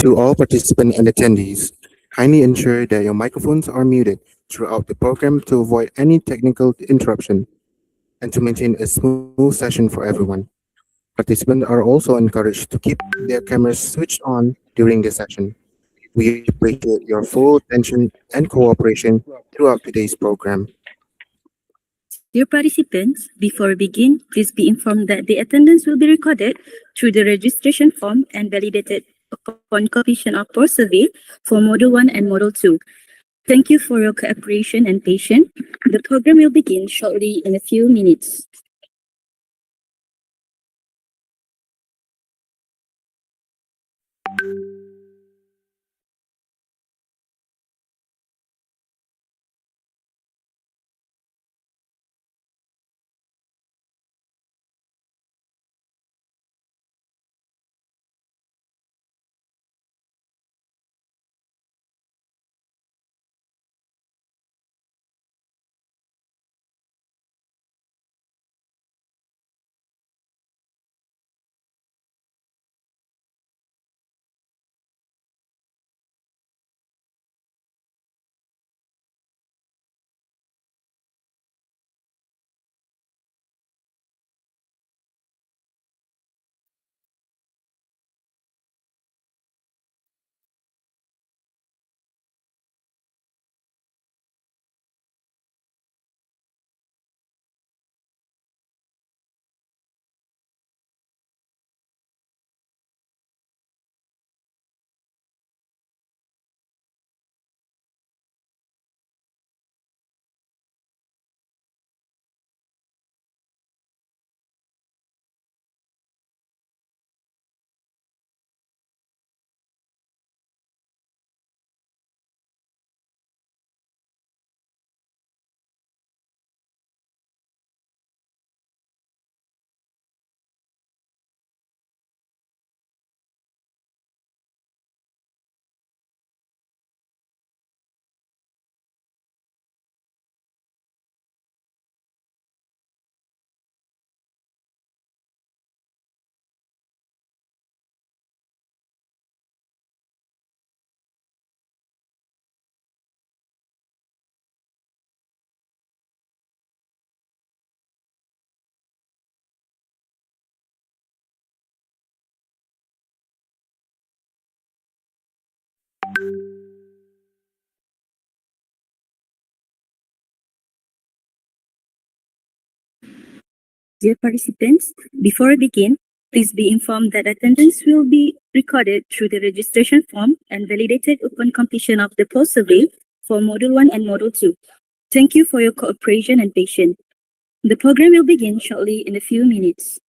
To all participants and attendees, kindly ensure that your microphones are muted throughout the program to avoid any technical interruption and to maintain a smooth session for everyone. Participants are also encouraged to keep their cameras switched on during the session. We appreciate your full attention and cooperation throughout today's program. Dear participants, before we begin, please be informed that the attendance will be recorded through the registration form and validated upon completion of post survey for Module 1 and Module 2. Thank you for your cooperation and patience. The program will begin shortly in a few minutes. Dear participants, before we begin, please be informed that attendance will be recorded through the registration form and validated upon completion of the post survey for Module 1 and Module 2. Thank you for your cooperation and patience. The program will begin shortly in a few minutes.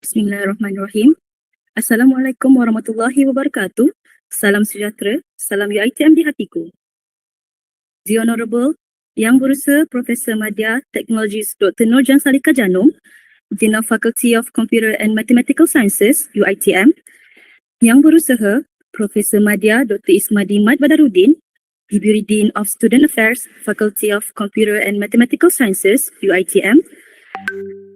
Bismillahirrahmanirrahim. Assalamualaikum warahmatullahi wabarakatuh. Salam sejahtera, salam UiTM di hatiku. The Honorable Yang Berusaha Profesor Madya Technologies Dr. Nurjan Salika Janum, Dean of Faculty of Computer and Mathematical Sciences, UiTM. Yang Berusaha Profesor Madya Dr. Ismadi Mat Badarudin, Deputy Dean of Student Affairs, Faculty of Computer and Mathematical Sciences, UiTM.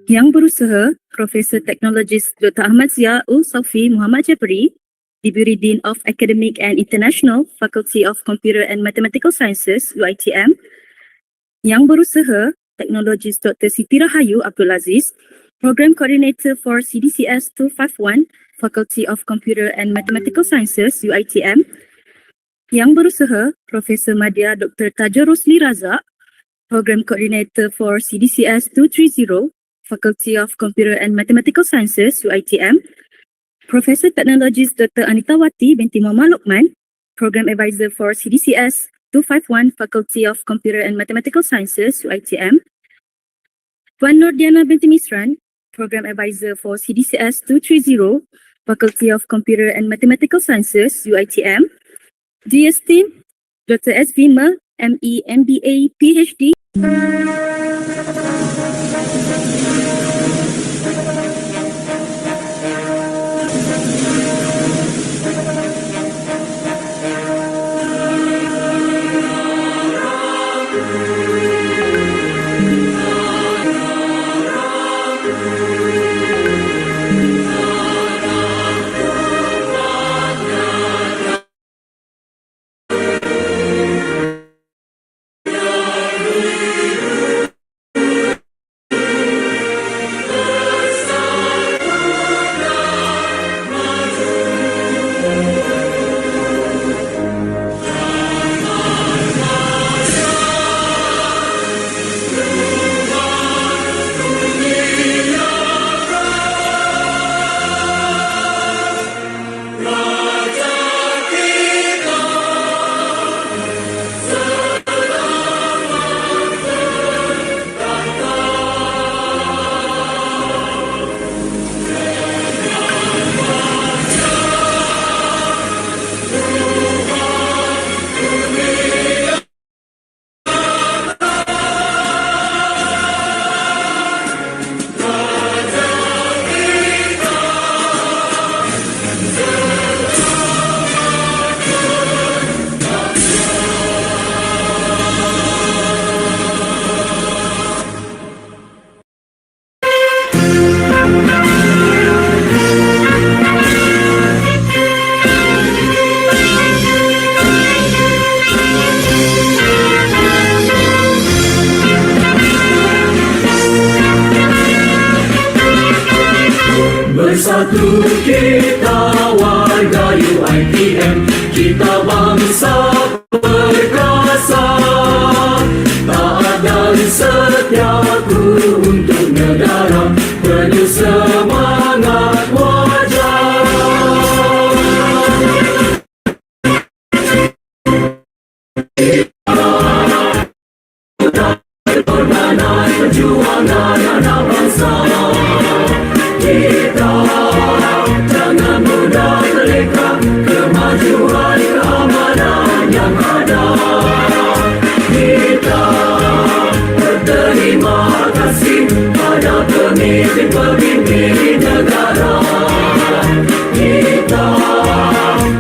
Yang berusaha Profesor Teknologis Dr. Ahmad Zia Ul Saufi Muhammad Jabri, Deputy Dean of Academic and International, Faculty of Computer and Mathematical Sciences, UiTM. Yang berusaha Teknologis Dr. Siti Rahayu Abdul Aziz, Program Coordinator for CDCS 251, Faculty of Computer and Mathematical Sciences, UiTM. Yang berusaha Profesor Madya Dr. Tajur Rosli Razak, Program Coordinator for CDCS 230, Faculty of Computer and Mathematical Sciences, UiTM. Professor Technologist Dr. Anita Wati binti Muhammad Lokman, Program Advisor for CDCS 251, Faculty of Computer and Mathematical Sciences, UiTM. Puan Nordiana binti Misran, Program Advisor for CDCS 230, Faculty of Computer and Mathematical Sciences, UiTM. DS Team, Dr. S. Vima, ME, MBA, PhD. Bersatu kita warga UiTM, kita bangsa perkasa, taat dan setiaku untuk negara, penuh semangat wajar. Perjalanan perjuangan anak bangsa, kita jangan mudah terleka, kemajuan keamanan yang ada. Kita berterima kasih pada pemimpin-pemimpin negara. Kita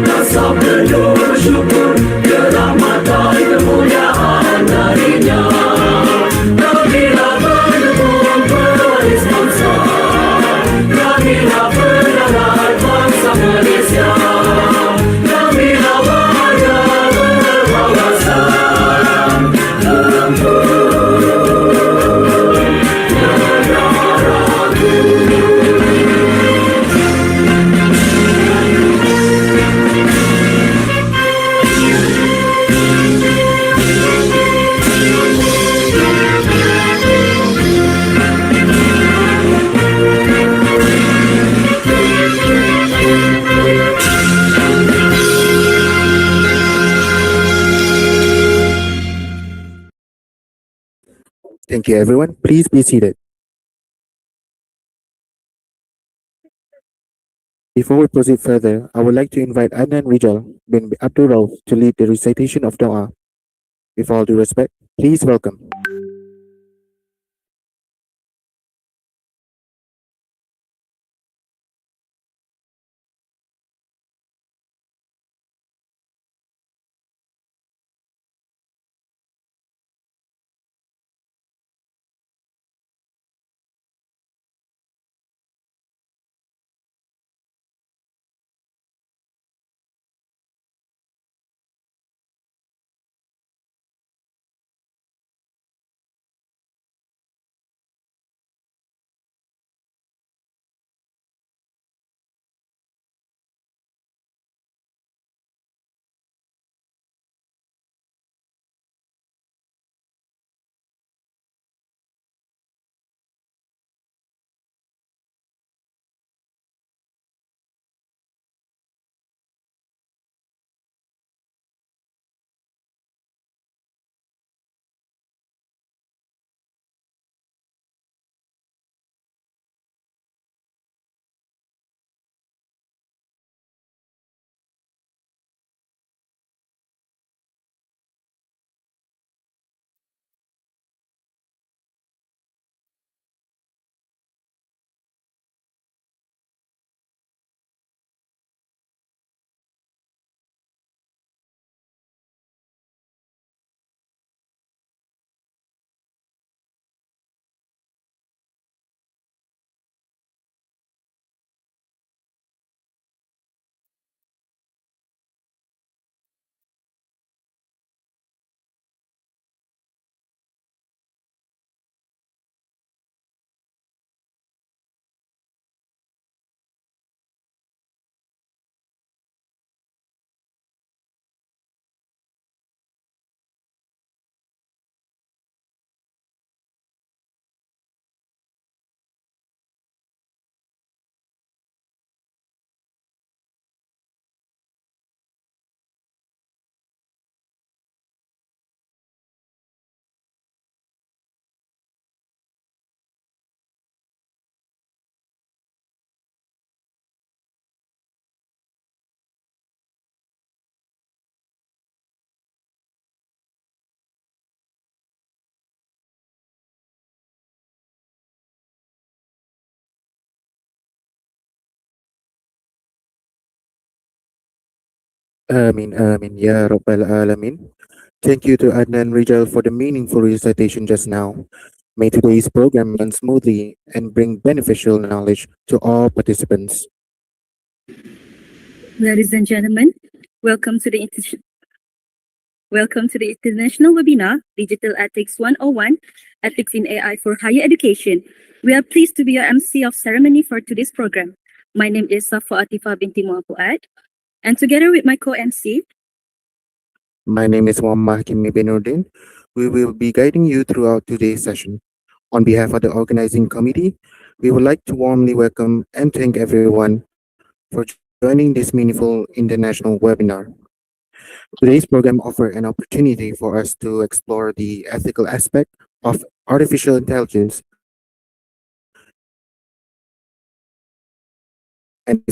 rasa penuh bersyukur kerahmatan kemuliaan darinya. Kamilah pendukung pewaris bangsa, kamilah penarat bangsa Malaysia, kamilah warga berwawasan untuk negaraku. Thank you, everyone. Please be seated. Before we proceed further, I would like to invite Adnan Rijal bin Abdul Rauf to lead the recitation of Dua. With all due respect, please welcome. Ya Rabbal Alamin. Thank you to Adnan Rijal for the meaningful recitation just now. May today's program run smoothly and bring beneficial knowledge to all participants. Ladies and gentlemen, welcome to the welcome to the international webinar, Digital Ethics 101, Ethics in AI for Higher Education. We are pleased to be your MC of ceremony for today's program. My name is Safa Atifa binti Muhammad, and together with my co-MC, My name is Muhammad Hakimi Binuddin. We will be guiding you throughout today's session. On behalf of the organizing committee, we would like to warmly welcome and thank everyone for joining this meaningful international webinar. Today's program offers an opportunity for us to explore the ethical aspect of artificial intelligence and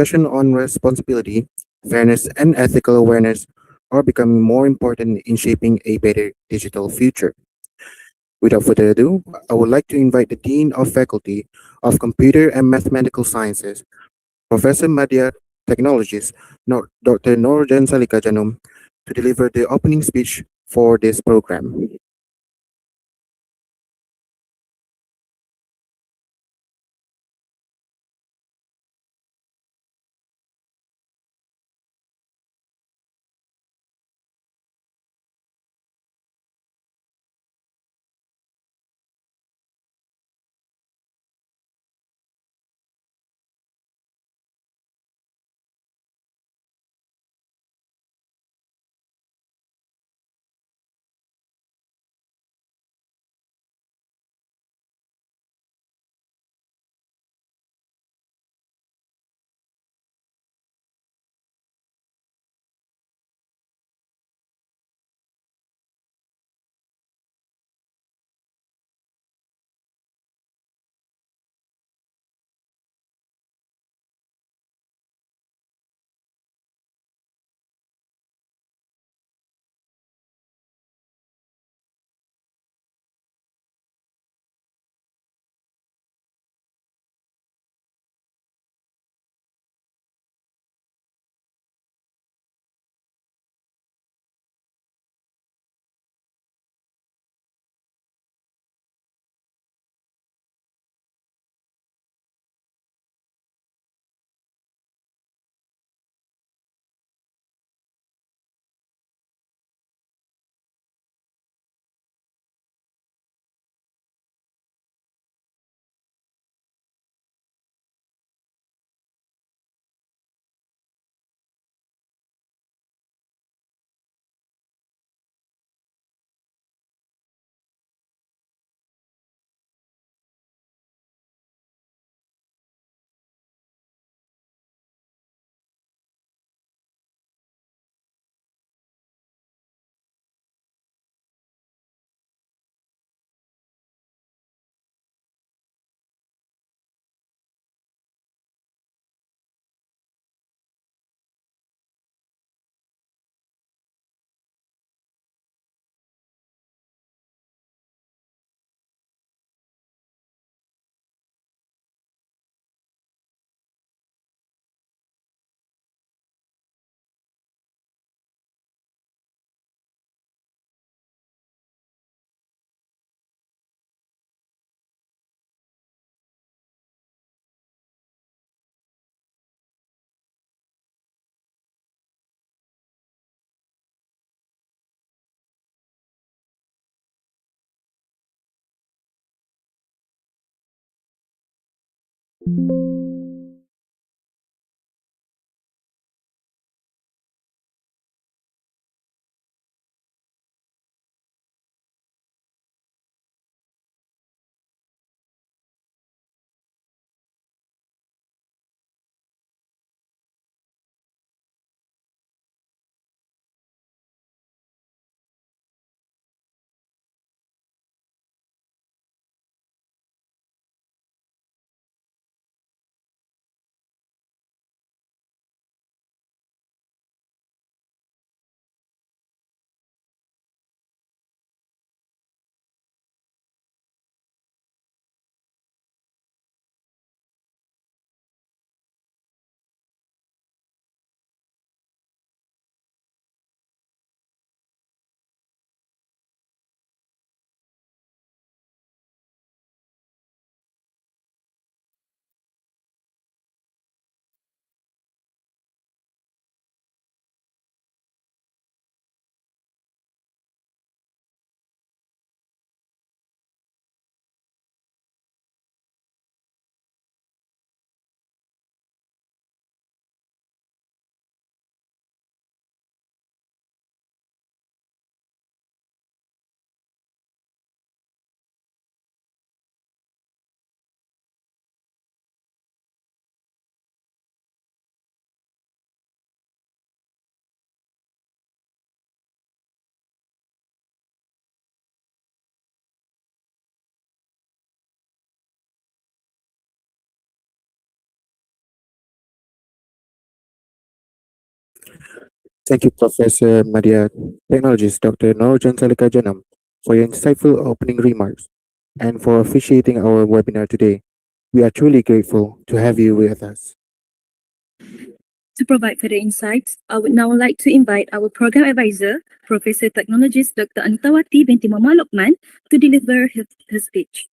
discussion on responsibility, fairness, and ethical awareness are becoming more important in shaping a better digital future. Without further ado, I would like to invite the Dean of Faculty of Computer and Mathematical Sciences, Professor Madhya Technologies, Dr. Noor Jan Salika Janum, to deliver the opening speech for this program. Thank you, Professor Madya Technologist Dr. Noorjan Salika Janam, for your insightful opening remarks and for officiating our webinar today. We are truly grateful to have you with us. To provide further insights, I would now like to invite our program advisor, Professor Technologist Dr. Anitawati binti Muhammad Lokman, to deliver her speech.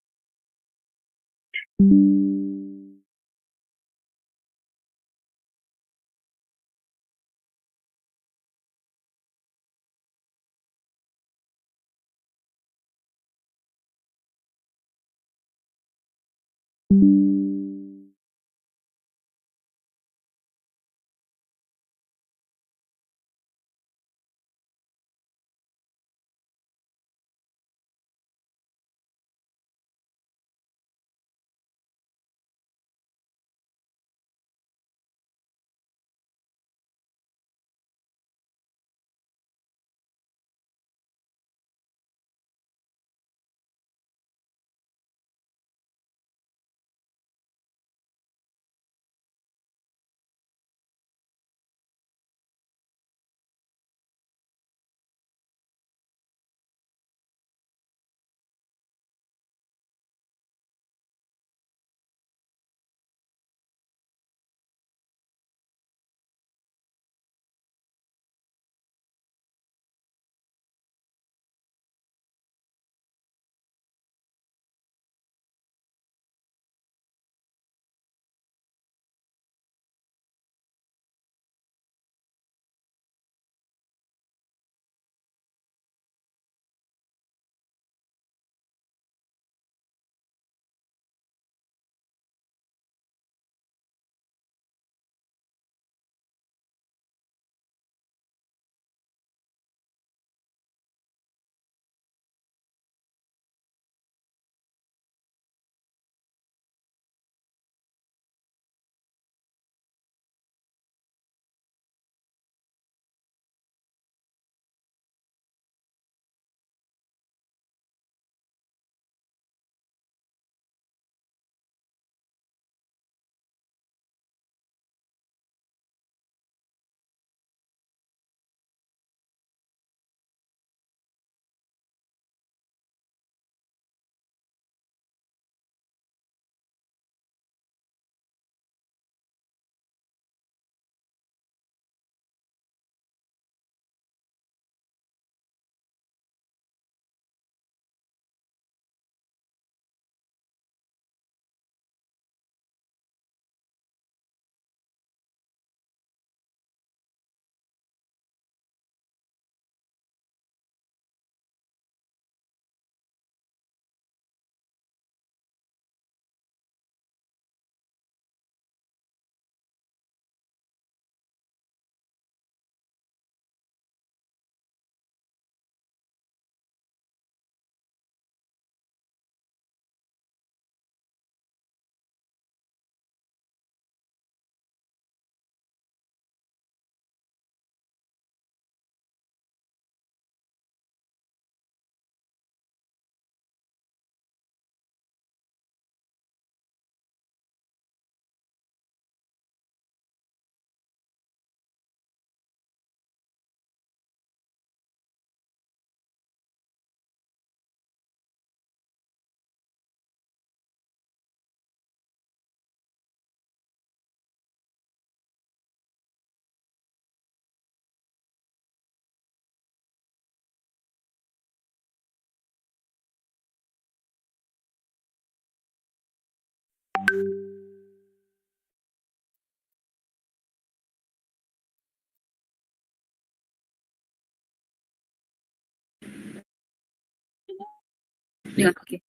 Yeah, okay.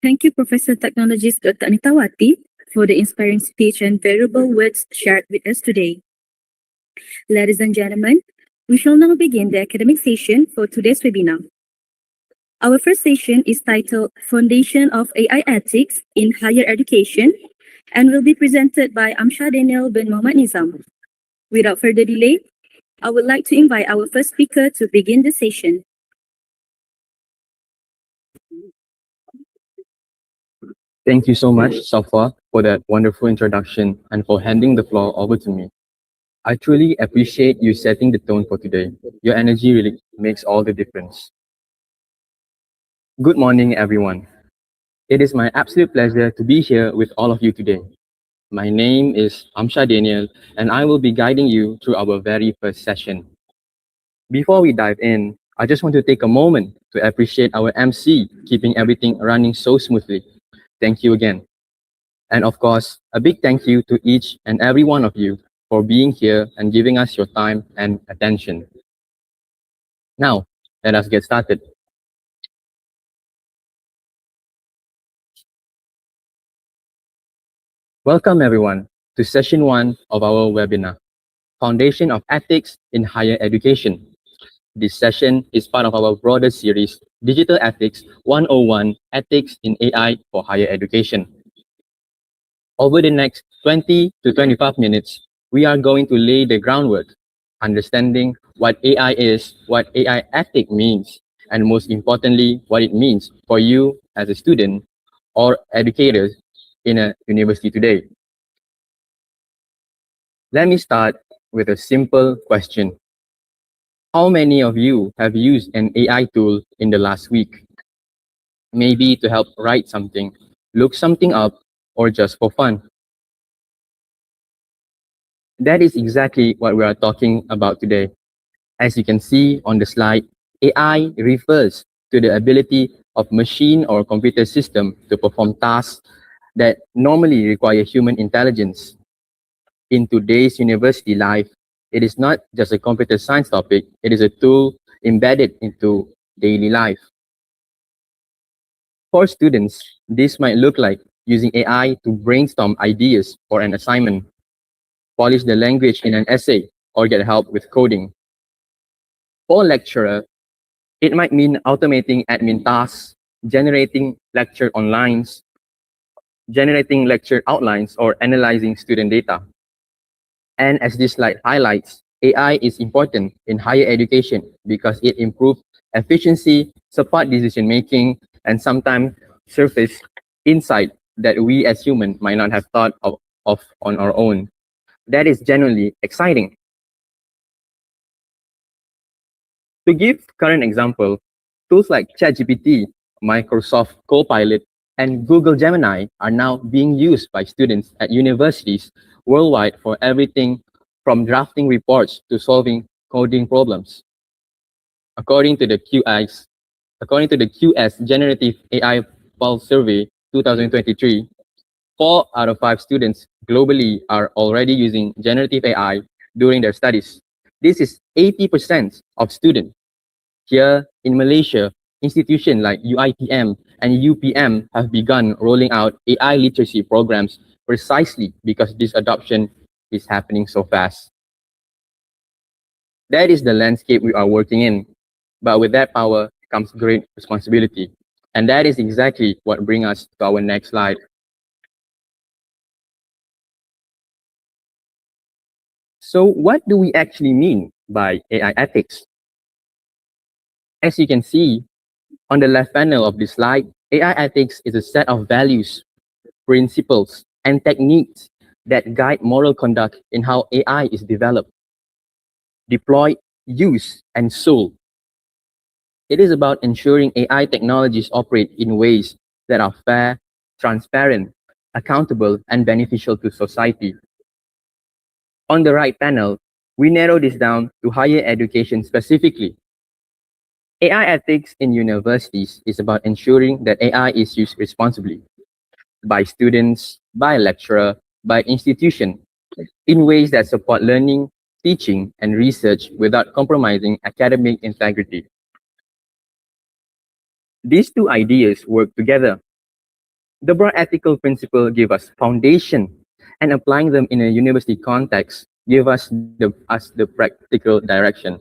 Thank you, Professor Technologist Dr. Anitawati, for the inspiring speech and valuable words shared with us today. Ladies and gentlemen, we shall now begin the academic session for today's webinar. Our first session is titled Foundation of AI Ethics in Higher Education and will be presented by Amshad Daniel bin Muhammad Nizam. Without further delay, I would like to invite our first speaker to begin the session. Thank you so much, Safa, for that wonderful introduction and for handing the floor over to me. I truly appreciate you setting the tone for today. Your energy really makes all the difference. Good morning, everyone. It is my absolute pleasure to be here with all of you today. My name is Amsha Daniel, and I will be guiding you through our very first session. Before we dive in, I just want to take a moment to appreciate our MC keeping everything running so smoothly. Thank you again. And of course, a big thank you to each and every one of you for being here and giving us your time and attention. Now, let us get started. Welcome everyone to session 1 of our webinar, Foundation of Ethics in Higher Education. This session is part of our broader series, Digital Ethics 101 Ethics in AI for Higher Education. Over the next 20 to 25 minutes, we are going to lay the groundwork, understanding what AI is, what AI ethic means, and most importantly, what it means for you as a student or educators in a university today. Let me start with a simple question. How many of you have used an AI tool in the last week? Maybe to help write something, look something up, or just for fun. That is exactly what we are talking about today. As you can see on the slide, AI refers to the ability of machine or computer system to perform tasks that normally require human intelligence. In today's university life, it is not just a computer science topic, it is a tool embedded into daily life. For students, this might look like using AI to brainstorm ideas for an assignment, polish the language in an essay, or get help with coding. For a lecturer, it might mean automating admin tasks, generating generating lecture outlines, or analyzing student data. And as this slide highlights, AI is important in higher education because it improves efficiency, support decision making, and sometimes surface insight that we as humans might not have thought of on our own. That is genuinely exciting. To give current example, tools like ChatGPT, Microsoft Copilot, and Google Gemini are now being used by students at universities worldwide for everything from drafting reports to solving coding problems. According to the QS Generative AI Pulse Survey 2023, 4 out of 5 students globally are already using generative AI during their studies. This is 80% of students. Here in Malaysia, institutions like UITM and UPM have begun rolling out AI literacy programs precisely because this adoption is happening so fast. That is the landscape we are working in. But with that power comes great responsibility. And that is exactly what brings us to our next slide. So what do we actually mean by AI ethics? As you can see on the left panel of this slide, AI ethics is a set of values, principles, and techniques that guide moral conduct in how AI is developed, deployed, used, and sold. It is about ensuring AI technologies operate in ways that are fair, transparent, accountable, and beneficial to society. On the right panel, we narrow this down to higher education specifically. AI ethics in universities is about ensuring that AI is used responsibly by students, by a lecturer, by institution, in ways that support learning, teaching, and research without compromising academic integrity. These two ideas work together. The broad ethical principle give us foundation, and applying them in a university context give us the practical direction.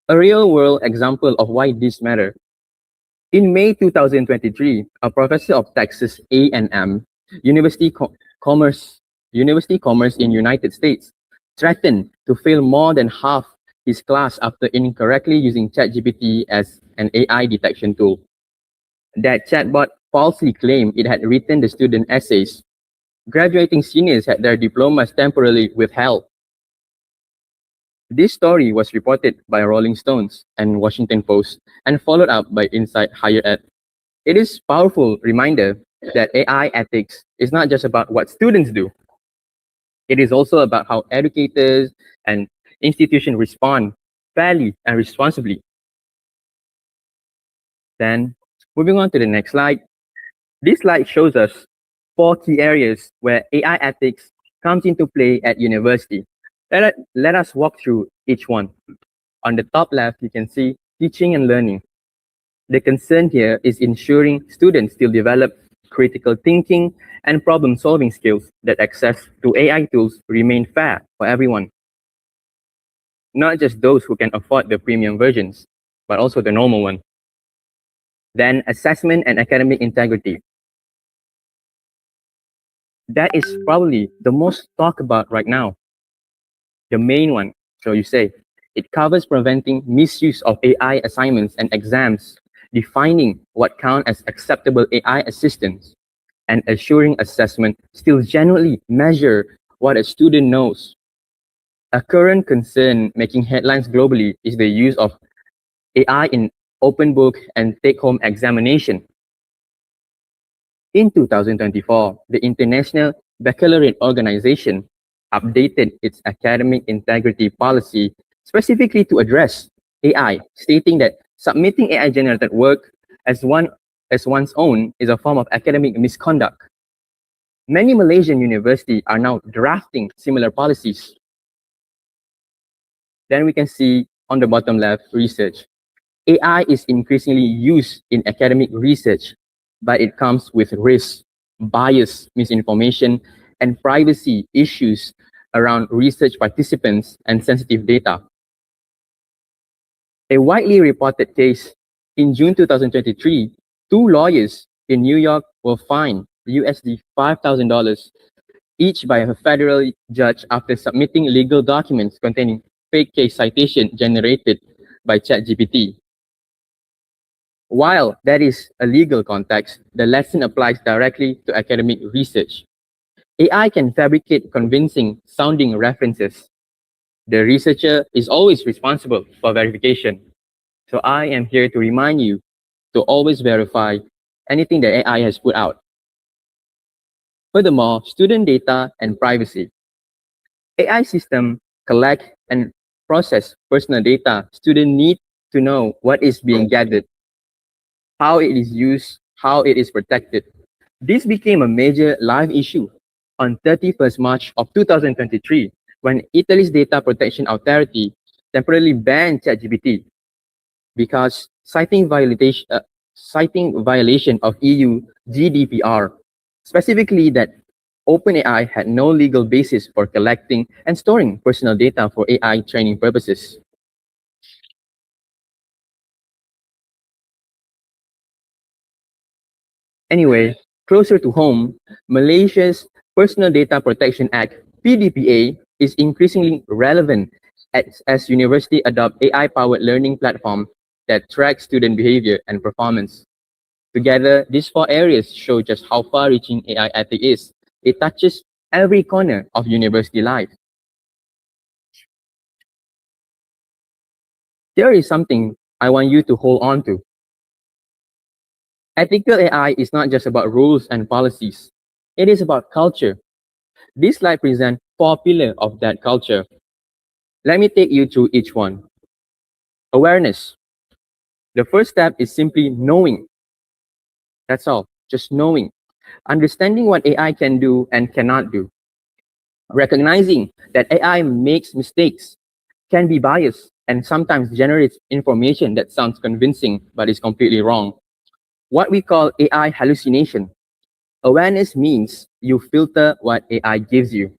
A real-world example of why this matter. In May 2023, a professor of Texas A&M University Commerce in United States threatened to fail more than half his class after incorrectly using ChatGPT as an AI detection tool. That chatbot falsely claimed it had written the student essays. Graduating seniors had their diplomas temporarily withheld. This story was reported by Rolling Stones and Washington Post and followed up by Inside Higher Ed. It is powerful reminder that AI ethics is not just about what students do. It is also about how educators and institutions respond fairly and responsibly. Then, moving on to the next slide. This slide shows us 4 key areas where AI ethics comes into play at university. Let us walk through each one. On the top left, you can see teaching and learning. The concern here is ensuring students still develop critical thinking and problem-solving skills that access to AI tools remain fair for everyone, not just those who can afford the premium versions, but also the normal one. Then assessment and academic integrity. That is probably the most talked about right now, the main one, so you say. It covers preventing misuse of AI assignments and exams, defining what count as acceptable AI assistance, and assuring assessment still genuinely measure what a student knows. A current concern making headlines globally is the use of AI in open book and take-home examination. In 2024, the International Baccalaureate Organization updated its academic integrity policy specifically to address AI, stating that submitting AI-generated work as one's own is a form of academic misconduct. Many Malaysian universities are now drafting similar policies. Then we can see on the bottom left, research. AI is increasingly used in academic research, but it comes with risk, bias, misinformation, and privacy issues around research participants and sensitive data. A widely reported case in June 2023, 2 lawyers in New York were fined USD $5,000 each by a federal judge after submitting legal documents containing fake case citation generated by ChatGPT. While that is a legal context, the lesson applies directly to academic research. AI can fabricate convincing sounding references. The researcher is always responsible for verification. So I am here to remind you to always verify anything that AI has put out. Furthermore, student data and privacy. AI systems collect and process personal data. Students need to know what is being gathered, how it is used, how it is protected. This became a major live issue on 31st March of 2023 when Italy's Data Protection Authority temporarily banned ChatGPT because citing violation of EU GDPR, specifically that OpenAI had no legal basis for collecting and storing personal data for AI training purposes. Anyway, closer to home, Malaysia's Personal Data Protection Act, PDPA, is increasingly relevant as universities adopt AI-powered learning platform that track student behavior and performance. Together, these 4 areas show just how far-reaching AI ethics is. It touches every corner of university life. Here is something I want you to hold on to. Ethical AI is not just about rules and policies. It is about culture. This slide presents 4 pillars of that culture. Let me take you through each one. Awareness. The first step is simply knowing. That's all, just knowing. Understanding what AI can do and cannot do. Recognizing that AI makes mistakes, can be biased, and sometimes generates information that sounds convincing but is completely wrong. What we call AI hallucination. Awareness means you filter what AI gives you.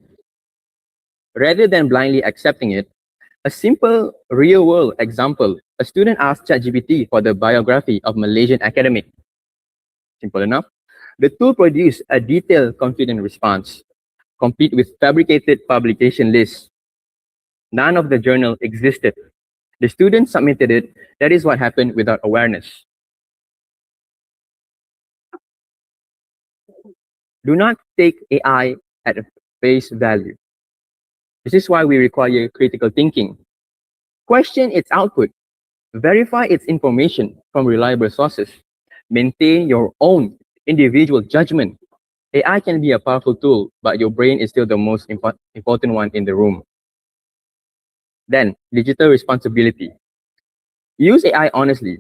Rather than blindly accepting it, a simple real-world example, a student asked ChatGPT for the biography of Malaysian academic. Simple enough. The tool produced a detailed, confident response, complete with fabricated publication lists. None of the journal existed. The student submitted it. That is what happened without awareness. Do not take AI at face value. This is why we require critical thinking. Question its output. Verify its information from reliable sources. Maintain your own individual judgment. AI can be a powerful tool, but your brain is still the most important one in the room. Then, digital responsibility. Use AI honestly.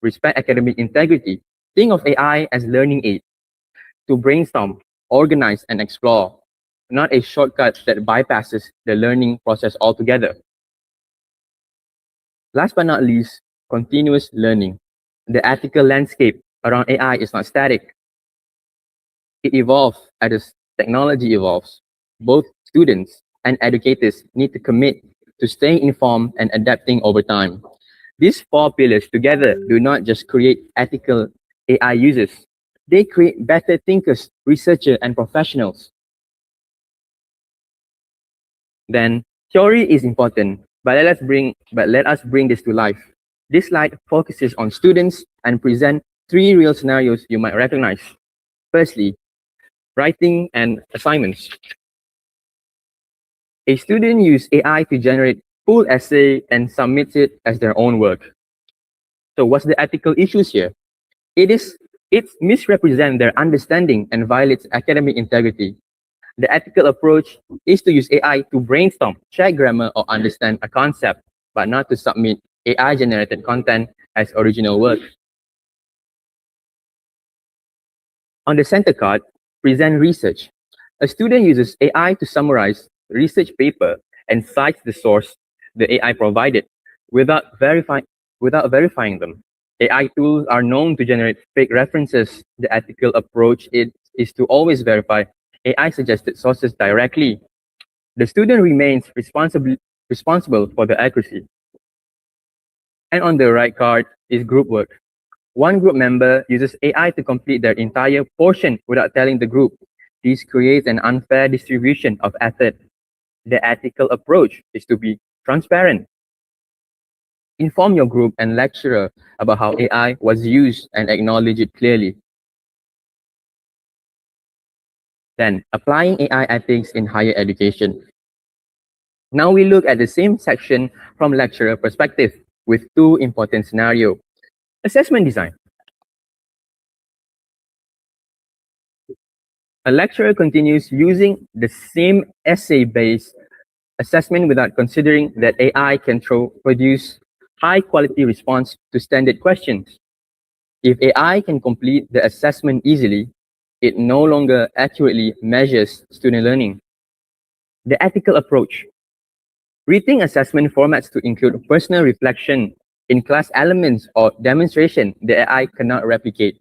Respect academic integrity. Think of AI as learning aid to brainstorm, organize, and explore, not a shortcut that bypasses the learning process altogether. Last but not least, continuous learning. The ethical landscape around AI is not static. It evolves as technology evolves. Both students and educators need to commit to staying informed and adapting over time. These four pillars together do not just create ethical AI users, they create better thinkers, researchers, and professionals. Then theory is important, but let us bring this to life. This slide focuses on students and present three real scenarios you might recognize. Firstly, writing and assignments. A student uses AI to generate full essay and submits it as their own work. So what's the ethical issues here? It misrepresents their understanding and violates academic integrity. The ethical approach is to use AI to brainstorm, check grammar, or understand a concept, but not to submit AI-generated content as original work. On the center card, present research. A student uses AI to summarize research paper and cites the source the AI provided without verifying them. AI tools are known to generate fake references. The ethical approach is to always verify AI suggested sources directly. The student remains responsible for the accuracy. And on the right card is group work. One group member uses AI to complete their entire portion without telling the group. This creates an unfair distribution of effort. The ethical approach is to be transparent. Inform your group and lecturer about how AI was used and acknowledge it clearly. Then, applying AI ethics in higher education. Now we look at the same section from lecturer perspective with two important scenarios. Assessment design. A lecturer continues using the same essay-based assessment without considering that AI can produce high-quality response to standard questions. If AI can complete the assessment easily, it no longer accurately measures student learning. The ethical approach. Rethink assessment formats to include personal reflection in class elements or demonstration the AI cannot replicate.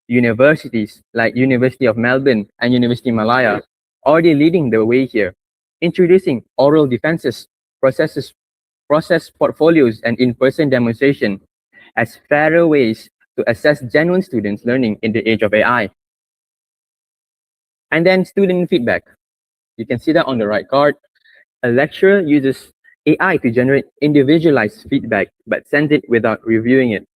Universities like University of Melbourne and University Malaya are already leading the way here, introducing oral defenses, process portfolios, and in-person demonstration as fairer ways to assess genuine students' learning in the age of AI. And then student feedback. You can see that on the right card. A lecturer uses AI to generate individualized feedback but sends it without reviewing it.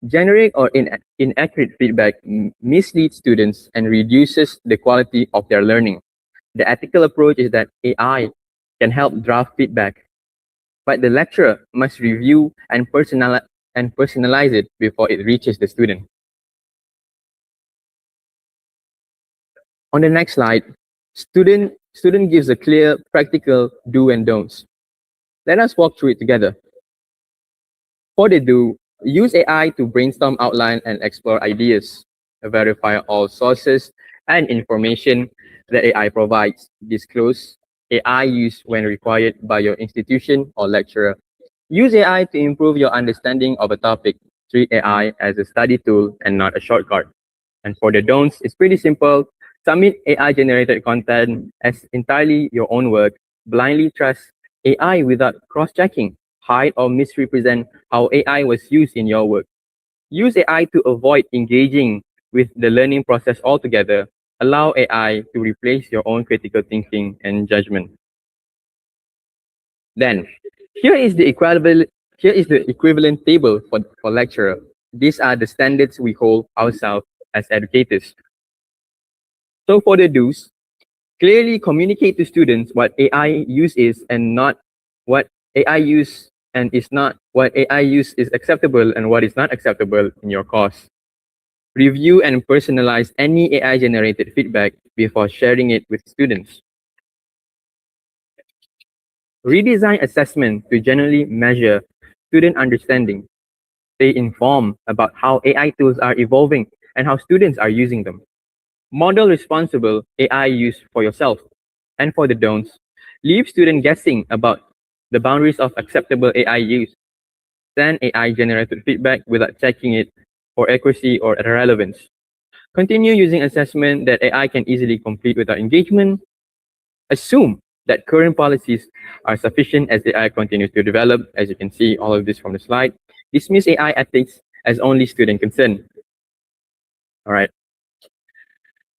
Generic or inaccurate feedback misleads students and reduces the quality of their learning. The ethical approach is that AI can help draft feedback, but the lecturer must review and personalize it before it reaches the student. On the next slide, student gives a clear, practical do and don'ts. Let us walk through it together. For the do, use AI to brainstorm, outline, and explore ideas. Verify all sources and information that AI provides. Disclose AI use when required by your institution or lecturer. Use AI to improve your understanding of a topic. Treat AI as a study tool and not a shortcut. And for the don'ts, it's pretty simple. Submit AI-generated content as entirely your own work. Blindly trust AI without cross-checking. Hide or misrepresent how AI was used in your work. Use AI to avoid engaging with the learning process altogether. Allow AI to replace your own critical thinking and judgment. Then, here is the equivalent table for lecturer. These are the standards we hold ourselves as educators. So for the do's, clearly communicate to students what AI use is and not what AI use and is not what AI use is acceptable and what is not acceptable in your course. Review and personalize any AI generated feedback before sharing it with students. Redesign assessment to generally measure student understanding. Stay informed about how AI tools are evolving and how students are using them. Model responsible AI use for yourself. And for the don'ts, leave student guessing about the boundaries of acceptable AI use. Send AI generated feedback without checking it for accuracy or relevance. Continue using assessment that AI can easily complete without engagement. Assume that current policies are sufficient as AI continues to develop. As you can see, all of this from the slide. Dismiss AI ethics as only student concern. All right.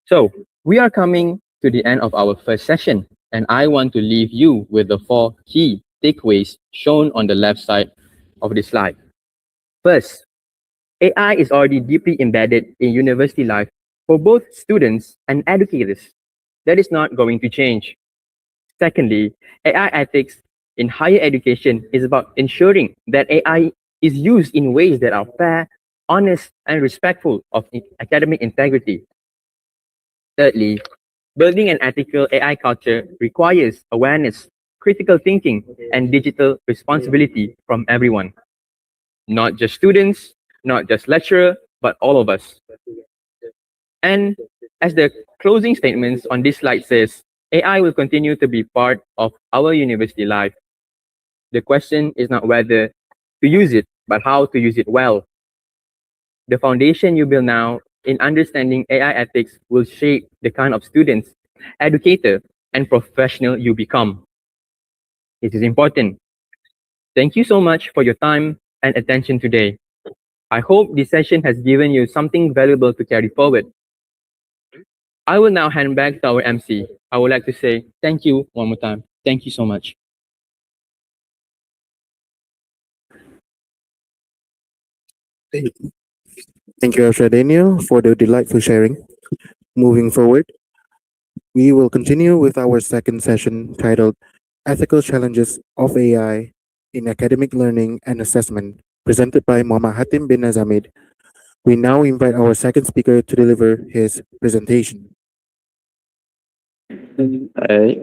So we are coming to the end of our first session, and I want to leave you with the 4 key takeaways shown on the left side of the slide. First, AI is already deeply embedded in university life for both students and educators. That is not going to change. Secondly, AI ethics in higher education is about ensuring that AI is used in ways that are fair, honest, and respectful of academic integrity. Thirdly, building an ethical AI culture requires awareness, critical thinking, and digital responsibility from everyone. Not just students, not just lecturer, but all of us. And as the closing statements on this slide says, AI will continue to be part of our university life. The question is not whether to use it, but how to use it well. The foundation you build now in understanding AI ethics will shape the kind of students, educator, and professional you become. It is important. Thank you so much for your time and attention today. I hope this session has given you something valuable to carry forward. I will now hand back to our MC. I would like to say thank you one more time. Thank you so much. Thank you, Asha Daniel, for the delightful sharing. Moving forward, we will continue with our second session titled Ethical Challenges of AI in Academic Learning and Assessment, presented by Muhammad Hatim bin Nazamid. We now invite our second speaker to deliver his presentation. Hi,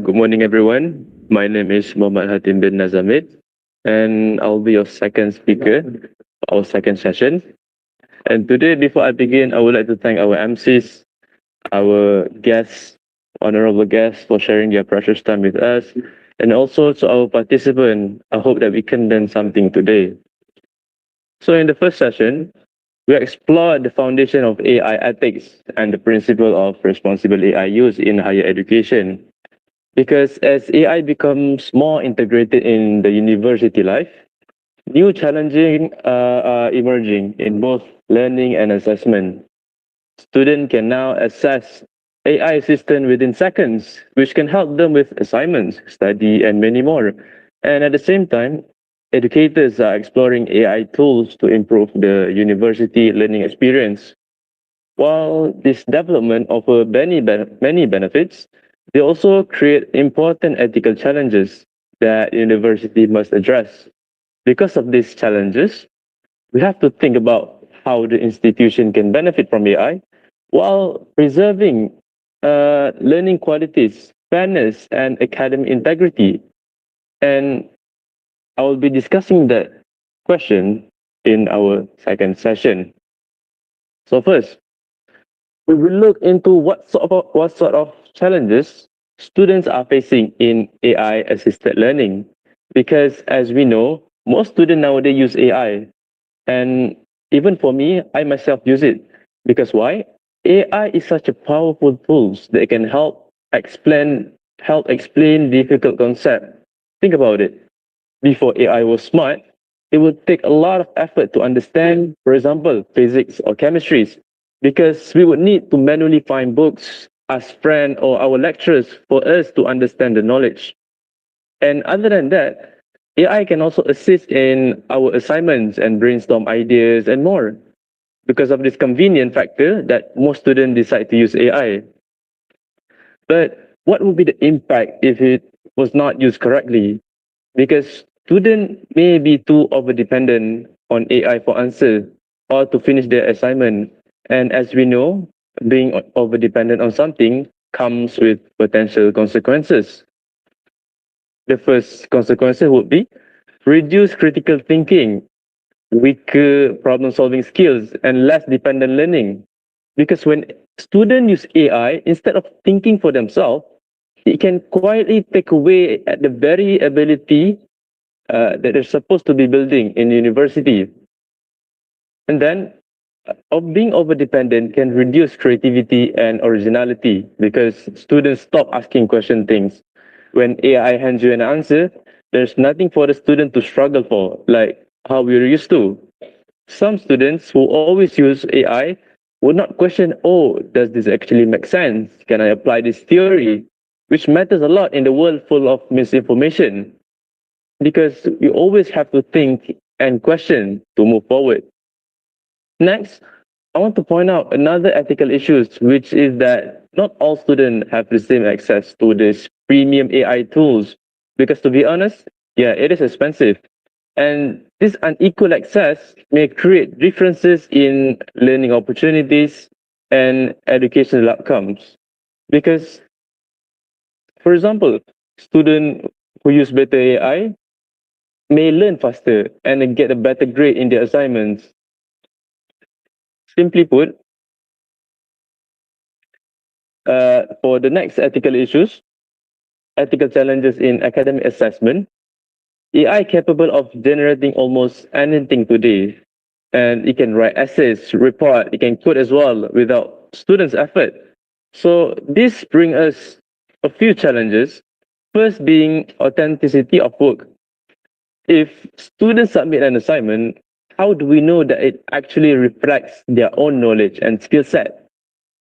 good morning, everyone. My name is Muhammad Hatim bin Nazamid, and I'll be your second speaker for our second session. And today, before I begin, I would like to thank our MCs, our guests, honorable guests, for sharing their precious time with us, and also to our participants. I hope that we can learn something today. So, in the first session, we explored the foundation of AI ethics and the principle of responsible AI use in higher education. Because as AI becomes more integrated in the university life, new challenges are emerging in both learning and assessment. Students can now access AI assistant within seconds, which can help them with assignments, study, and many more. And at the same time, educators are exploring AI tools to improve the university learning experience. While this development offers many benefits, they also create important ethical challenges that university must address. Because of these challenges, we have to think about how the institution can benefit from AI while preserving learning qualities, fairness, and academic integrity. And I will be discussing that question in our second session. So first, we will look into what sort of challenges students are facing in AI assisted learning. Because as we know, most students nowadays use AI. And even for me, I myself use it. Because why? AI is such a powerful tool that can help explain difficult concepts. Think about it. Before AI was smart, it would take a lot of effort to understand, for example, physics or chemistries, because we would need to manually find books, ask friends or our lecturers for us to understand the knowledge. And other than that, AI can also assist in our assignments and brainstorm ideas and more. Because of this convenient factor that most students decide to use AI. But what would be the impact if it was not used correctly? because students may be too over-dependent on AI for answer or to finish their assignment. And as we know, being over-dependent on something comes with potential consequences. The first consequence would be reduce critical thinking, weaker problem-solving skills, and less dependent learning. Because when students use AI, instead of thinking for themselves, it can quietly take away at the very ability that they're supposed to be building in university. And then of being over-dependent can reduce creativity and originality because students stop asking question things. When AI hands you an answer, there's nothing for the student to struggle for, like how we're used to. Some students who always use AI would not question, oh, does this actually make sense? Can I apply this theory? Which matters a lot in the world full of misinformation because you always have to think and question to move forward. Next, I want to point out another ethical issues, which is that not all students have the same access to these premium AI tools. Because to be honest, yeah, it is expensive. And this unequal access may create differences in learning opportunities and educational outcomes. Because, for example, students who use better AI may learn faster and get a better grade in their assignments. Simply put, for the next ethical issues, ethical challenges in academic assessment, AI capable of generating almost anything today, and it can write essays, report, it can code as well without students' effort. So this brings us a few challenges. First being authenticity of work. If students submit an assignment, how do we know that it actually reflects their own knowledge and skill set?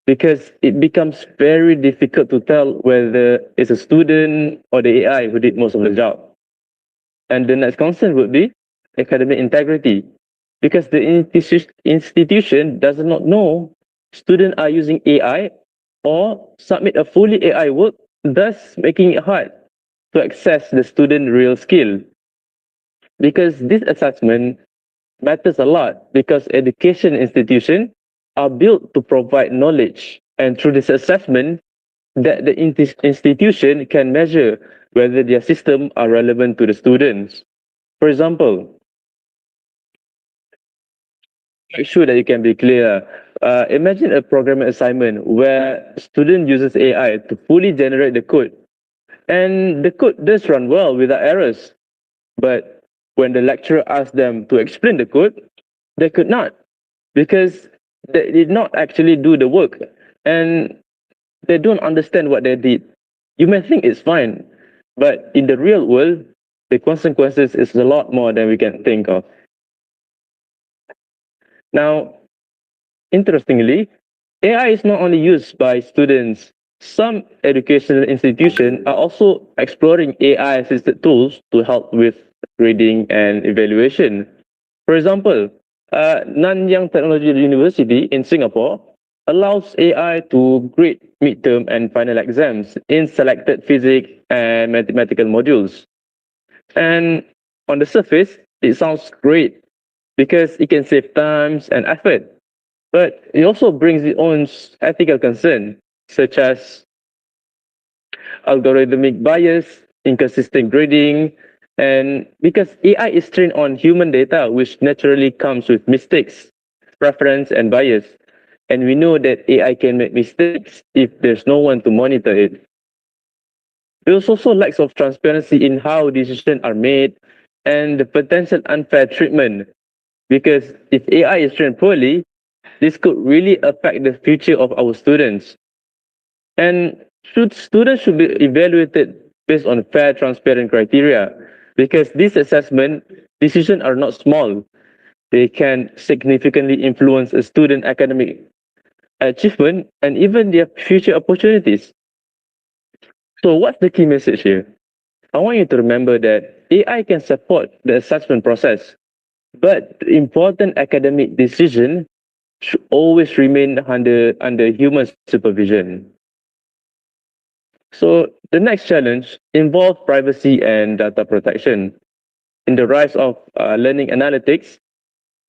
Because it becomes very difficult to tell whether it's a student or the AI who did most of the job. And the next concern would be academic integrity, because the institution does not know students are using AI or submit a fully AI work, thus making it hard to access the student real skill. Because this assessment matters a lot because education institutions are built to provide knowledge, and through this assessment that the institution can measure whether their system are relevant to the students. For example, make sure that you can be clear. Imagine a programming assignment where student uses AI to fully generate the code, and the code does run well without errors. But when the lecturer asked them to explain the code, they could not because they did not actually do the work and they don't understand what they did. You may think it's fine, but in the real world, the consequences is a lot more than we can think of. Now, interestingly, AI is not only used by students. Some educational institutions are also exploring AI-assisted tools to help with grading and evaluation. For example, Nanyang Technology University in Singapore allows AI to grade midterm and final exams in selected physics and mathematical modules. And on the surface, it sounds great because it can save times and effort. But it also brings its own ethical concern, such as algorithmic bias, inconsistent grading, and because AI is trained on human data, which naturally comes with mistakes, preference, and bias. And we know that AI can make mistakes if there's no one to monitor it. There's also lacks of transparency in how decisions are made and the potential unfair treatment. Because if AI is trained poorly, this could really affect the future of our students. And students should be evaluated based on fair, transparent criteria because this assessment decisions are not small. They can significantly influence a student academic achievement and even their future opportunities. So what's the key message here? I want you to remember that AI can support the assessment process, but the important academic decision should always remain under human supervision. So the next challenge involves privacy and data protection. In the rise of learning analytics,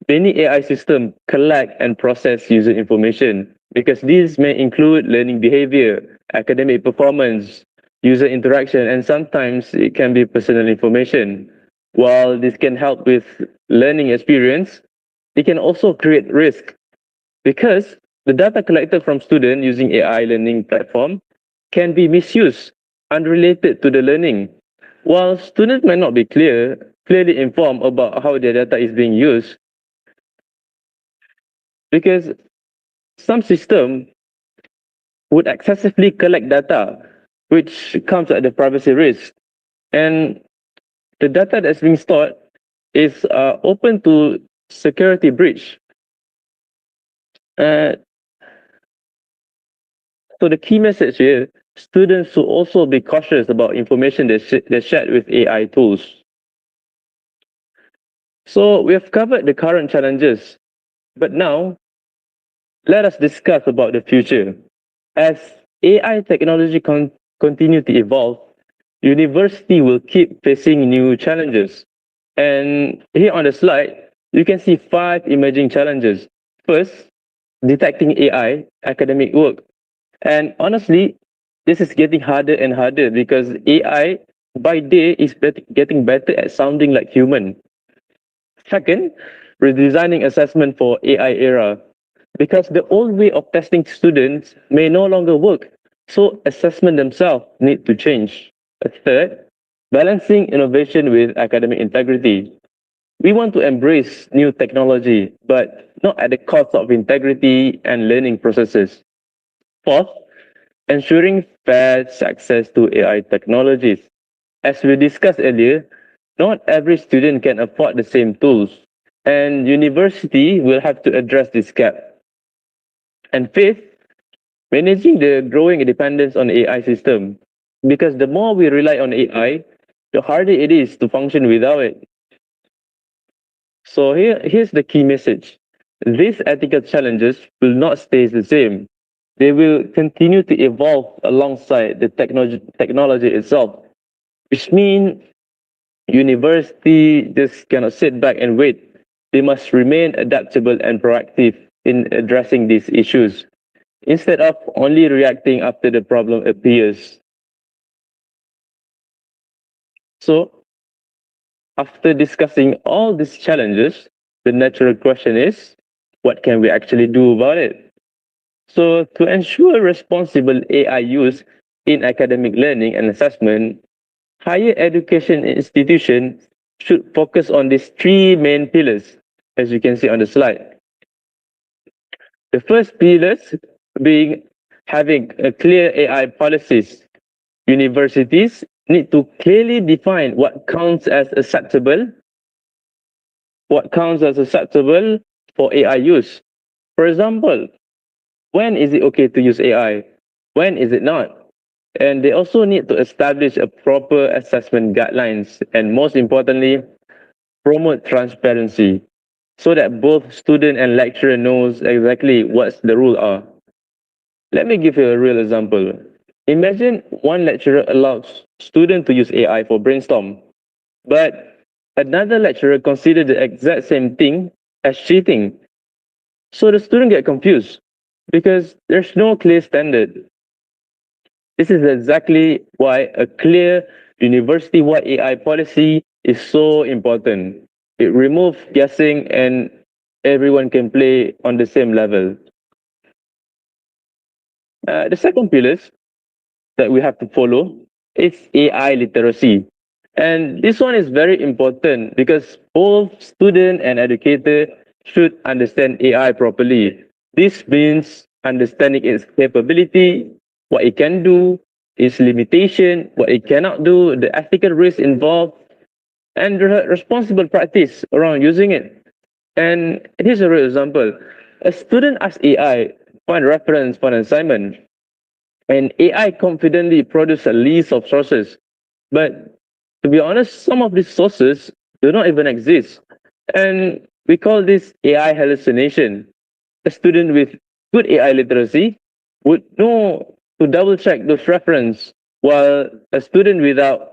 many AI systems collect and process user information because these may include learning behavior, academic performance, user interaction, and sometimes it can be personal information. While this can help with learning experience, it can also create risk because the data collected from students using AI learning platform can be misused unrelated to the learning. While students may not be clearly informed about how their data is being used, because some system would excessively collect data, which comes at the privacy risk. And the data that's being stored is open to security breach. Uh, so the key message here, students should also be cautious about information they shared with AI tools. So we have covered the current challenges, but now let us discuss about the future. As AI technology continue to evolve, university will keep facing new challenges. And here on the slide, you can see 5 emerging challenges. First, detecting AI academic work. And honestly, this is getting harder and harder because AI by day is getting better at sounding like human. Second, redesigning assessment for AI era because the old way of testing students may no longer work. So assessment themselves need to change. A third, balancing innovation with academic integrity. We want to embrace new technology, but not at the cost of integrity and learning processes. Fourth, ensuring fair access to AI technologies. As we discussed earlier, not every student can afford the same tools, and university will have to address this gap. And fifth, managing the growing dependence on AI system. Because the more we rely on AI, the harder it is to function without it. So here's the key message. These ethical challenges will not stay the same. They will continue to evolve alongside the technology itself, which means university just cannot sit back and wait. They must remain adaptable and proactive in addressing these issues instead of only reacting after the problem appears. So, after discussing all these challenges, the natural question is, what can we actually do about it? So, to ensure responsible AI use in academic learning and assessment, higher education institutions should focus on these 3 main pillars, as you can see on the slide. The first pillars being having a clear AI policies. Universities need to clearly define what counts as acceptable for AI use. For example, when is it okay to use AI? When is it not? And they also need to establish a proper assessment guidelines and most importantly, promote transparency so that both student and lecturer knows exactly what the rules are. Let me give you a real example. Imagine one lecturer allows student to use AI for brainstorm, but another lecturer consider the exact same thing as cheating. So the student get confused because there's no clear standard. This is exactly why a clear university-wide AI policy is so important. It removes guessing and everyone can play on the same level. The second pillar that we have to follow is AI literacy. And this one is very important because both student and educator should understand AI properly. This means understanding its capability, what it can do, its limitation, what it cannot do, the ethical risk involved, and the responsible practice around using it. And here's a real example. A student asks AI, find reference for an assignment, and AI confidently produce a list of sources. But to be honest, some of these sources do not even exist. And we call this AI hallucination. A student with good AI literacy would know to double check those reference while a student without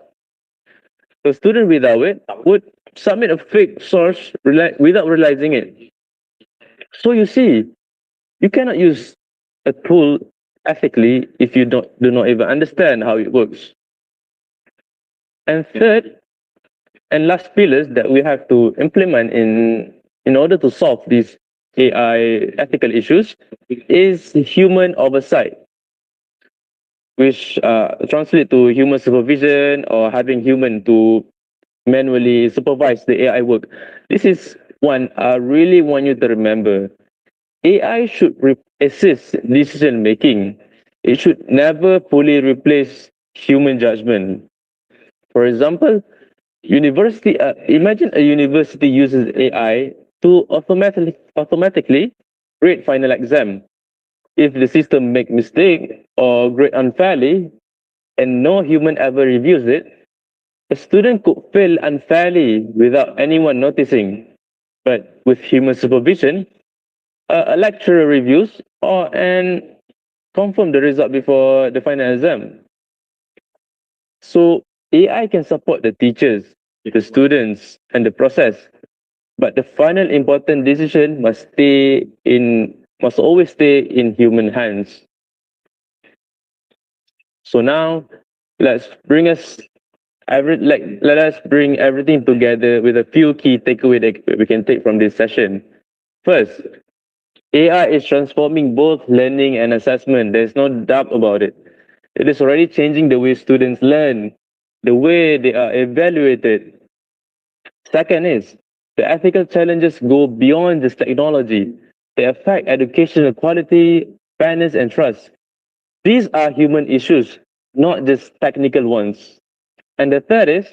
it would submit a fake source without realizing it. So you see, you cannot use a tool ethically if you do not even understand how it works. And third and last pillars that we have to implement in order to solve these AI ethical issues is human oversight, which translate to human supervision or having human to manually supervise the AI work. This is one I really want you to remember. AI should assist decision making. It should never fully replace human judgment. For example, imagine a university uses AI to automatically grade final exam. If the system make mistake or grade unfairly and no human ever reviews it, a student could fail unfairly without anyone noticing. But with human supervision, a lecturer reviews and confirm the result before the final exam. So AI can support the teachers, the students, and the process, but the final important decision must always stay in human hands. So now let us bring everything together with a few key takeaways that we can take from this session. First, AI is transforming both learning and assessment. There's no doubt about it. It is already changing the way students learn, the way they are evaluated. Second is the ethical challenges go beyond just technology. They affect educational quality, fairness, and trust. These are human issues, not just technical ones. And the third is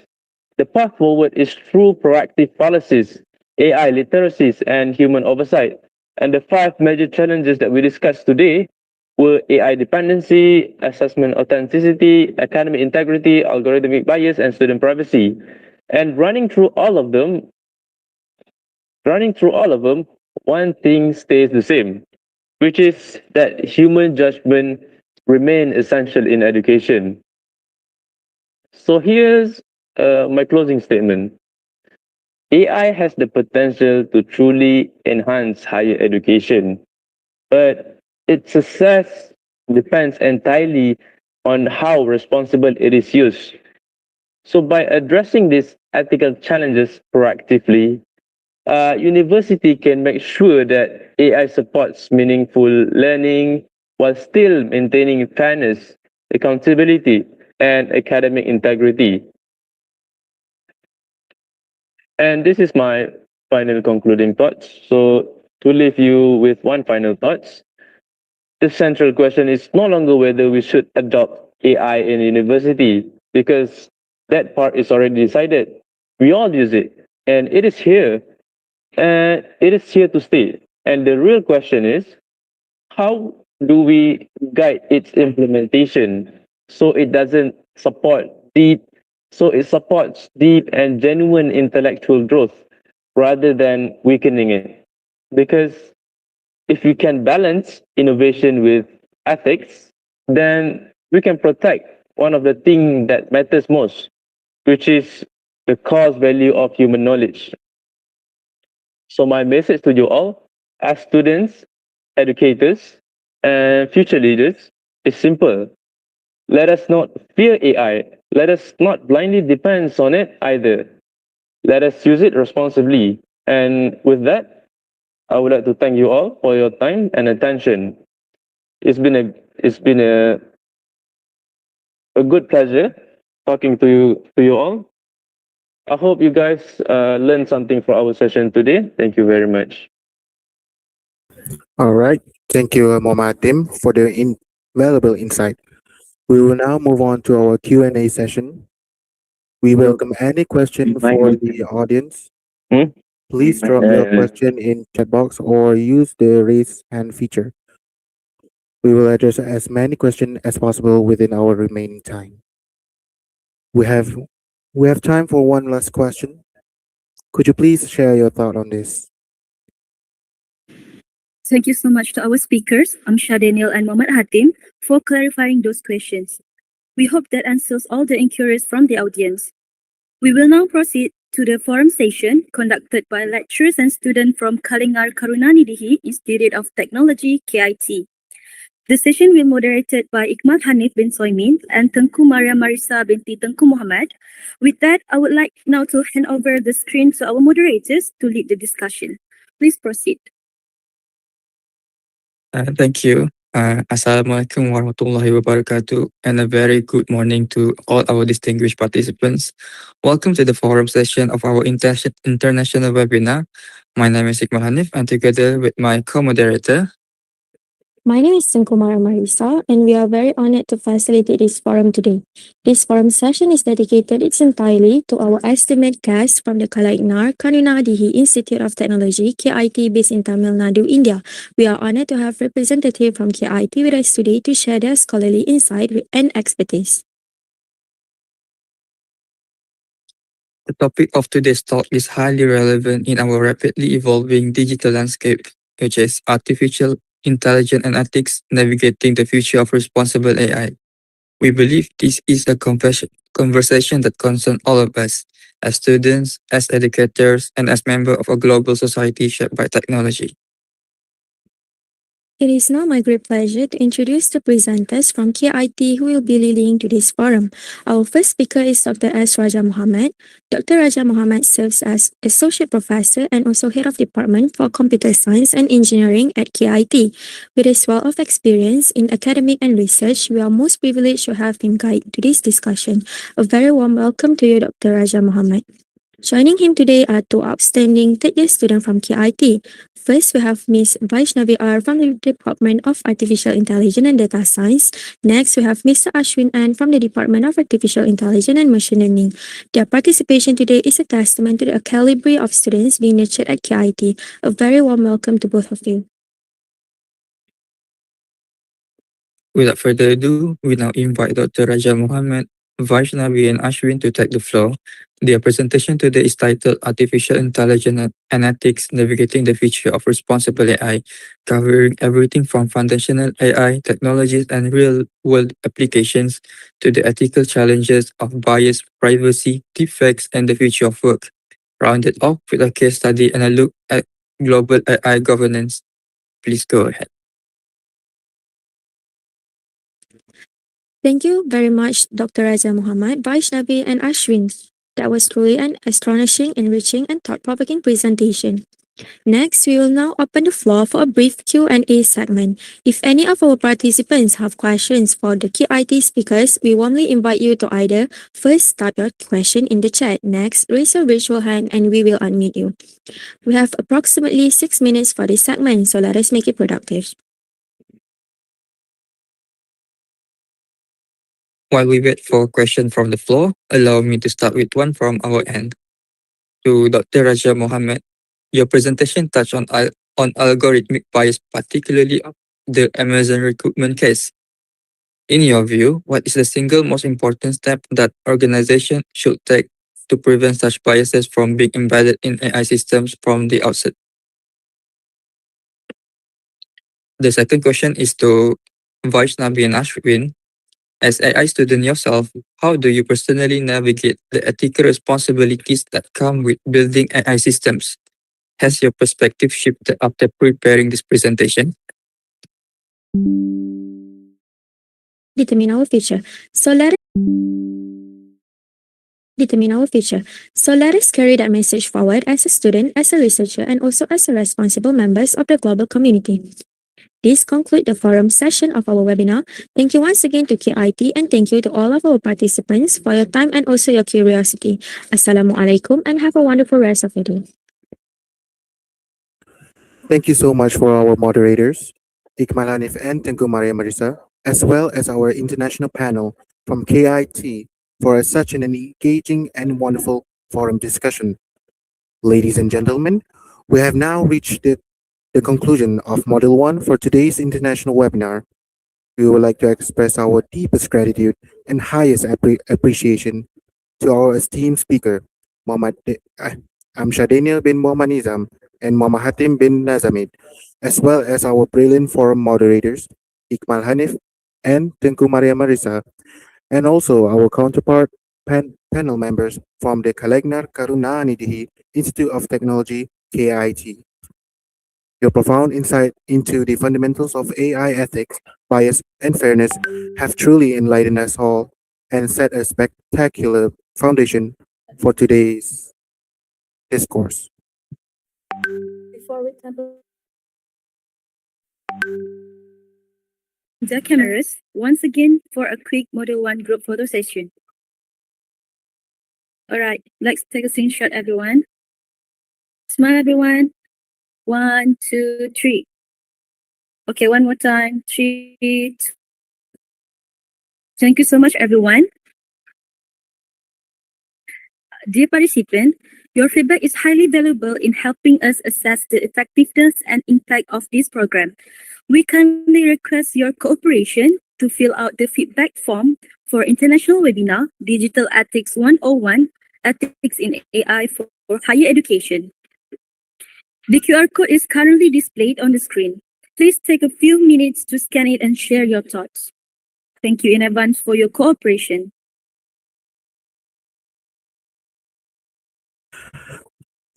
the path forward is through proactive policies, AI literacies, and human oversight. And the five major challenges that we discussed today were AI dependency, assessment authenticity, academic integrity, algorithmic bias, and student privacy. And running through all of them, one thing stays the same, which is that human judgment remain essential in education. So here's my closing statement. AI has the potential to truly enhance higher education, but its success depends entirely on how responsible it is used. So by addressing these ethical challenges proactively, university can make sure that AI supports meaningful learning while still maintaining fairness, accountability, and academic integrity. And this is my final concluding thoughts. So to leave you with one final thoughts, the central question is no longer whether we should adopt AI in university because that part is already decided. We all use it and it is here and it is here to stay. And the real question is how do we guide its implementation so it doesn't support deep so it supports deep and genuine intellectual growth rather than weakening it. Because if we can balance innovation with ethics, then we can protect one of the things that matters most, which is the core value of human knowledge. So my message to you all, as students, educators, and future leaders, is simple. Let us not fear AI. Let us not blindly depend on it either. Let us use it responsibly. And with that, I would like to thank you all for your time and attention. It's been a good pleasure talking to you all. I hope you guys learned something from our session today. Thank you very much. All right. Thank you, Muhammad Tim, for the invaluable insight. We will now move on to our Q&A session. We welcome any question for the audience. Hmm? Please drop your question in chat box or use the raise hand feature. We will address as many questions as possible within our remaining time. We have we have time for one last question. Could you please share your thought on this? Thank you so much to our speakers, Amsha Daniel and Muhammad Hatim, for clarifying those questions. We hope that answers all the inquiries from the audience. We will now proceed to the forum session conducted by lecturers and students from Kalingar Karunanidhi Institute of Technology, KIT. The session will be moderated by Iqmal Hanif bin Soimin and Tengku Maria Marisa binti Tengku Muhammad. With that, I would like now to hand over the screen to our moderators to lead the discussion. Please proceed. Thank you. Assalamualaikum warahmatullahi wabarakatuh, and a very good morning to all our distinguished participants. Welcome to the forum session of our international webinar. My name is Iqmal Hanif, and together with my co-moderator, My name is Tengku Marisa, and we are very honored to facilitate this forum today. This forum session is dedicated entirely to our esteemed guests from the Kalaignar Karunanidhi Institute of Technology, KIT, based in Tamil Nadu, India. We are honored to have representatives from KIT with us today to share their scholarly insight and expertise. the topic of today's talk is highly relevant in our rapidly evolving digital landscape, which is artificial intelligence and ethics navigating the future of responsible AI. We believe this is a conversation that concerns all of us as students, as educators, and as members of a global society shaped by technology. It is now my great pleasure to introduce the presenters from KIT who will be leading today's forum. Our first speaker is Dr. S. Raja Muhammad. Dr. Raja Muhammad serves as Associate Professor and also Head of Department for Computer Science and Engineering at KIT. With his wealth of experience in academic and research, we are most privileged to have him guide today's discussion. A very warm welcome to you, Dr. Raja Muhammad. Joining him today are two outstanding third-year students from KIT. First, we have Ms. Vaishnavi R. from the Department of Artificial Intelligence and Data Science. Next, we have Mr. Ashwin N. from the Department of Artificial Intelligence and Machine Learning. Their participation today is a testament to the caliber of students being nurtured at KIT. A very warm welcome to both of you. Without further ado, we now invite Dr. Raja Muhammad, Vaishnavi, and Ashwin to take the floor. Their presentation today is titled Artificial Intelligence and Ethics Navigating the Future of Responsible AI, covering everything from foundational AI technologies and real-world applications to the ethical challenges of bias, privacy, defects, and the future of work. Rounded off with a case study and a look at global AI governance. Please go ahead. Thank you very much, Dr. Raja Muhammad, Vaishnavi, and Ashwin. That was truly an astonishing, enriching, and thought-provoking presentation. Next, we will now open the floor for a brief Q&A segment. If any of our participants have questions for the KIT speakers, we warmly invite you to either first type your question in the chat, next raise your virtual hand and we will unmute you. We have approximately 6 minutes for this segment, so let us make it productive. While we wait for a question from the floor, allow me to start with one from our end. To Dr. Raja Mohammed, your presentation touched on algorithmic bias, particularly of the Amazon recruitment case. In your view, what is the single most important step that organizations should take to prevent such biases from being embedded in AI systems from the outset? The second question is to Vaishnavi and Ashwin. As AI student yourself, how do you personally navigate the ethical responsibilities that come with building AI systems? Has your perspective shifted after preparing this presentation? Determine our future. So let us carry that message forward as a student, as a researcher, and also as a responsible members of the global community. This concludes the forum session of our webinar. Thank you once again to KIT and thank you to all of our participants for your time and also your curiosity. Assalamualaikum and have a wonderful rest of your day. Thank you so much for our moderators, Iqmal Hanif and Tengku Maria Marisa, as well as our international panel from KIT for such an engaging and wonderful forum discussion. Ladies and gentlemen, we have now reached the conclusion of Module 1 for today's international webinar. We would like to express our deepest gratitude and highest appreciation to our esteemed speaker, Amshadenia bin Muhammad Nizam and Muhammad Hatim bin Nazamid, as well as our brilliant forum moderators, Iqmal Hanif and Tengku Maria Marisa. and also our counterpart panel members from the Kalagnar Karunanidhi Institute of Technology, KIT. Your profound insight into the fundamentals of AI ethics, bias, and fairness have truly enlightened us all and set a spectacular foundation for today's discourse. Before we turn the cameras once again for a quick Model 1 group photo session. Alright, let's take a screenshot, everyone. Smile, everyone. 1, 2, 3. Okay, one more time. 3, 2. Thank you so much, everyone. Dear participant, your feedback is highly valuable in helping us assess the effectiveness and impact of this program. We kindly request your cooperation to fill out the feedback form for International Webinar Digital Ethics 101 Ethics in AI for Higher Education. The QR code is currently displayed on the screen. Please take a few minutes to scan it and share your thoughts. Thank you in advance for your cooperation.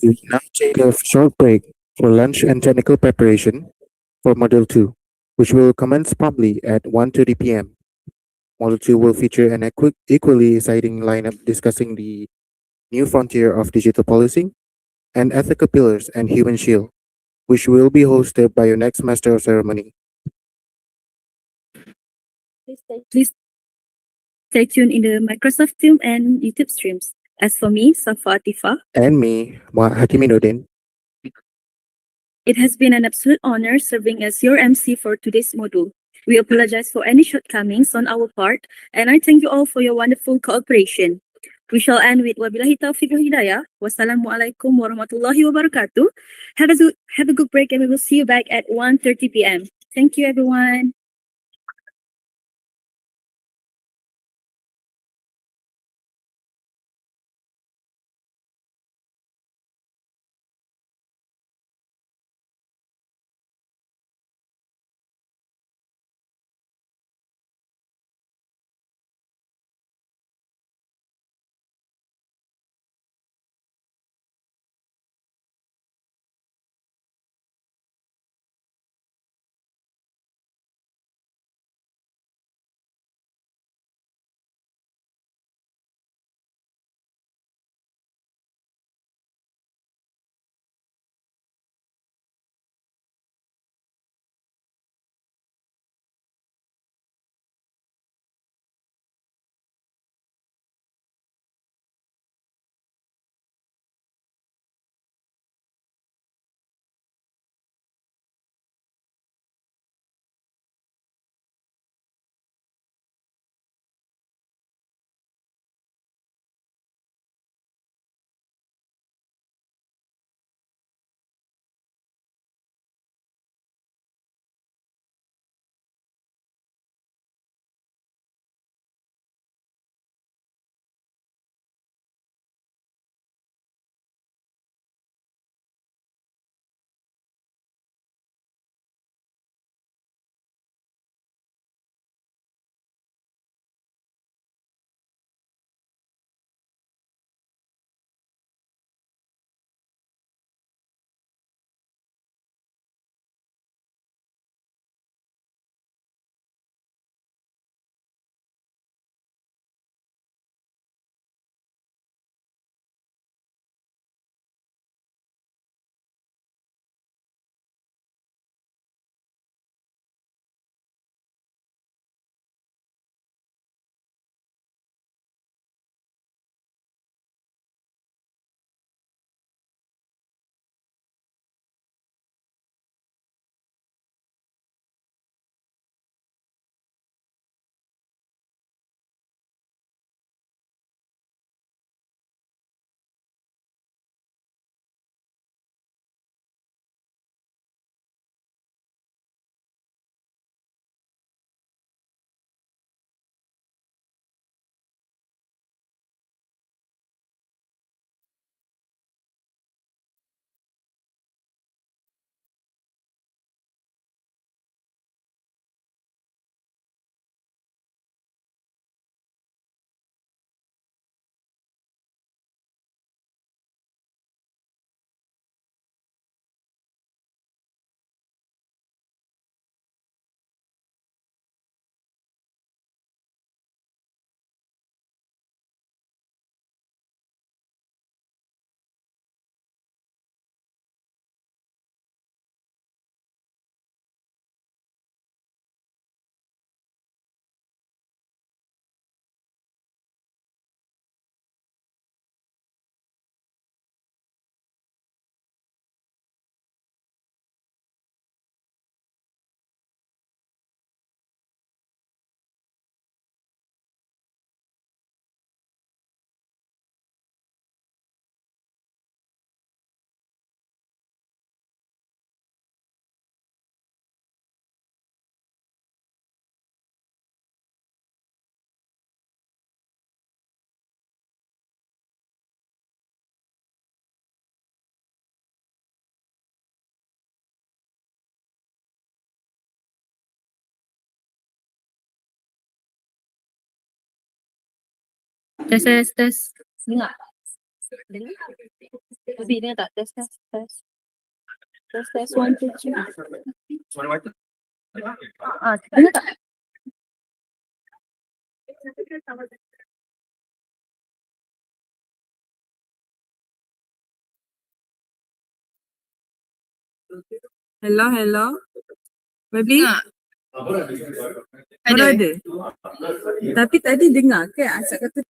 We will now take a short break for lunch and technical preparation for Module 2, which will commence promptly at 1:30 p.m. Module 2 will feature an equally exciting lineup discussing the new frontier of digital policing and ethical pillars and human shield, which will be hosted by your next master of ceremony. Please stay tuned in the Microsoft Teams and YouTube streams. As for me, Safa Atifa, And me, Hakiminuddin. it has been an absolute honor serving as your MC for today's module. We apologize for any shortcomings on our part, and I thank you all for your wonderful cooperation. We shall end with wabillahi taufiq wal hidayah. Wassalamualaikum warahmatullahi wabarakatuh. Have a good break, and we will see you back at 1:30 p.m. Thank you, everyone. Tes. Dengar? Dengar? Lebih dengar tak? Tes. Tes, 1, 2, 3. Dengar tak? Hello. Baby, Ada. ada. Tapi tadi dengar ke Asad kata